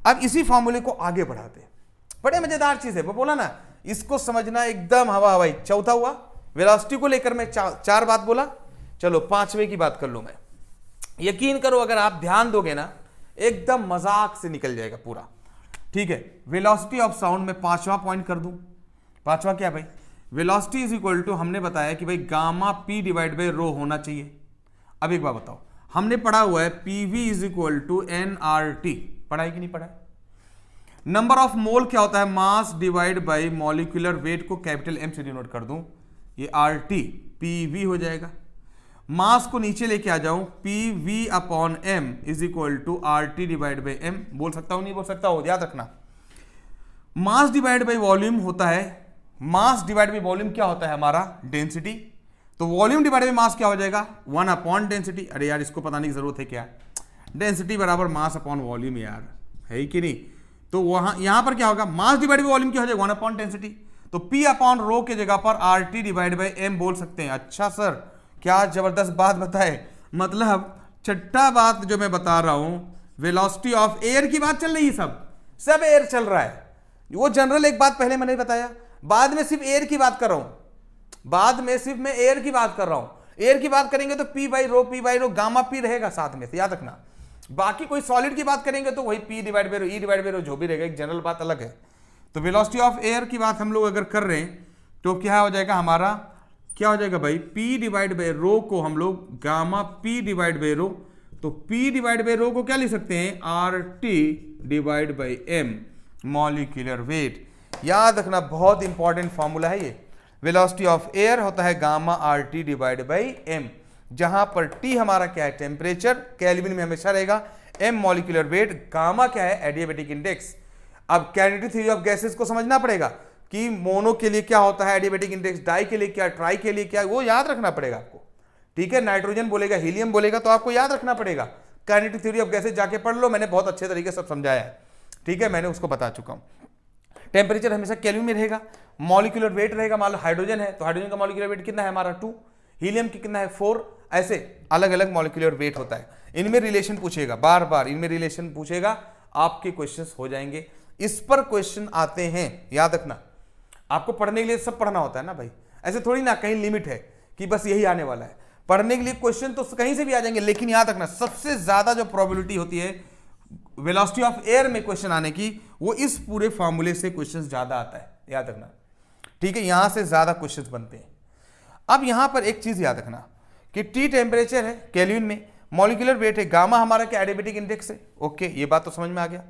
अब इसी फॉर्मूले को आगे बढ़ाते, बड़े मजेदार चीज है, वो बोला ना, इसको समझना एकदम हवा हवाई। चौथा हुआ वेलोसिटी को लेकर मैं चार बात बोला, चलो पांचवे की बात कर लूं मैं। यकीन करो अगर आप ध्यान दोगे ना एकदम मजाक से निकल जाएगा पूरा। ठीक है, वेलोसिटी ऑफ साउंड में पांचवा पॉइंट कर दूं। पांचवा क्या भाई, वेलोसिटी इज इक्वल टू, हमने बताया कि भाई gamma P divide by rho होना चाहिए। अब एक बात बताओ, हमने पढ़ा हुआ है PV is equal to N R T, पढ़ा है कि नहीं पढ़ा है? नंबर ऑफ मोल क्या होता है, mass divide by molecular weight को कैपिटल एम से डिनोट कर दूं, ये आर टी पीवी हो जाएगा। मास को नीचे लेके आ जाऊं, P V upon M is equal to R T divide by M. बोल सकता हूं नहीं बोल सकता हो, याद रखना। मास डिवाइड बाई वॉल्यूम होता है, मास डिवाइड बाई वॉल्यूम क्या होता है हमारा, डेंसिटी। तो वॉल्यूम डिवाइड बाई मास क्या हो जाएगा, 1 अपॉन डेंसिटी। अरे यार इसको पता नहीं की जरूरत है क्या, डेंसिटी बराबर मास अपॉन वॉल्यूम यार, है कि नहीं? तो वहां यहां पर क्या होगा, मास डिवाइड बाई वॉल्यूम क्या हो जाएगा, 1 अपॉन डेंसिटी। तो पी अपॉन रो के जगह पर R T divide by M बोल सकते हैं। अच्छा सर क्या जबरदस्त बात बताए, मतलब छठा बात जो मैं बता रहा हूं, वेलोसिटी ऑफ एयर की बात चल रही है, सब एयर चल रहा है। वो जनरल एक बात पहले मैंने बताया, बाद में सिर्फ एयर की बात कर रहा हूं, बाद में सिर्फ मैं एयर की बात कर रहा हूं। एयर की बात करेंगे तो P by rho gamma P रहेगा साथ में से, याद रखना। बाकी कोई सॉलिड की बात करेंगे तो वही P divide by rho E divide by rho जो भी रहेगा, एक जनरल बात अलग है। तो वेलोसिटी ऑफ एयर की बात हम लोग अगर कर रहे हैं तो क्या हो जाएगा हमारा, क्या हो जाएगा भाई, P डिवाइड बाई रो को हम लोग gamma P divide by rho, तो P डिवाइड बाई रो को क्या लिख सकते हैं, RT divide by M molecular weight. याद रखना बहुत इंपॉर्टेंट फॉर्मूला है ये। वेलोसिटी ऑफ एयर होता है gamma RT divide by M, जहां पर T हमारा क्या है, टेम्परेचर, केल्विन में हमेशा रहेगा, M मॉलिक्यूलर वेट, गामा क्या है, एडियाबेटिक इंडेक्स। अब काइनेटिक थ्योरी ऑफ गैसेस को समझना पड़ेगा कि मोनो के लिए क्या होता है एडियाबेटिक इंडेक्स, डाई के लिए क्या, ट्राई के लिए क्या, वो याद रखना पड़ेगा आपको। ठीक है, नाइट्रोजन बोलेगा, हीलियम बोलेगा, तो आपको याद रखना पड़ेगा। काइनेटिक थ्योरी ऑफ गैसेस जाके पढ़ लो, मैंने बहुत अच्छे तरीके से समझाया है। ठीक है, मैंने उसको बता चुका हूं। टेम्परेचर हमेशा केल्विन में रहेगा, मॉलिक्यूलर वेट रहेगा, मान लो हाइड्रोजन है तो हाइड्रोजन का मॉलिक्यूलर वेट कितना है हमारा 2, हीलियम की कितना है 4, ऐसे अलग अलग मॉलिक्यूलर वेट होता है। इनमें रिलेशन पूछेगा, बार बार इनमें रिलेशन पूछेगा, आपके क्वेश्चन हो जाएंगे। इस पर क्वेश्चन आते हैं, याद रखना। आपको पढ़ने के लिए सब पढ़ना होता है ना भाई, ऐसे थोड़ी ना कहीं लिमिट है कि बस यही आने वाला है। पढ़ने के लिए क्वेश्चन तो कहीं से भी आ जाएंगे, लेकिन याद रखना सबसे ज्यादा जो प्रोबेबिलिटी होती है वेलोसिटी ऑफ एयर में क्वेश्चन आने की, वो इस पूरे फॉर्मूले से क्वेश्चन ज्यादा आता है, याद रखना। ठीक है, यहां से ज्यादा क्वेश्चन बनते हैं। अब यहां पर एक चीज याद रखना कि टी टेम्परेचर है केल्विन में, मॉलिक्यूलर वेट है, गामा हमारा क्या एडियाबेटिक इंडेक्स है। ओके, ये बात तो समझ में आ गया।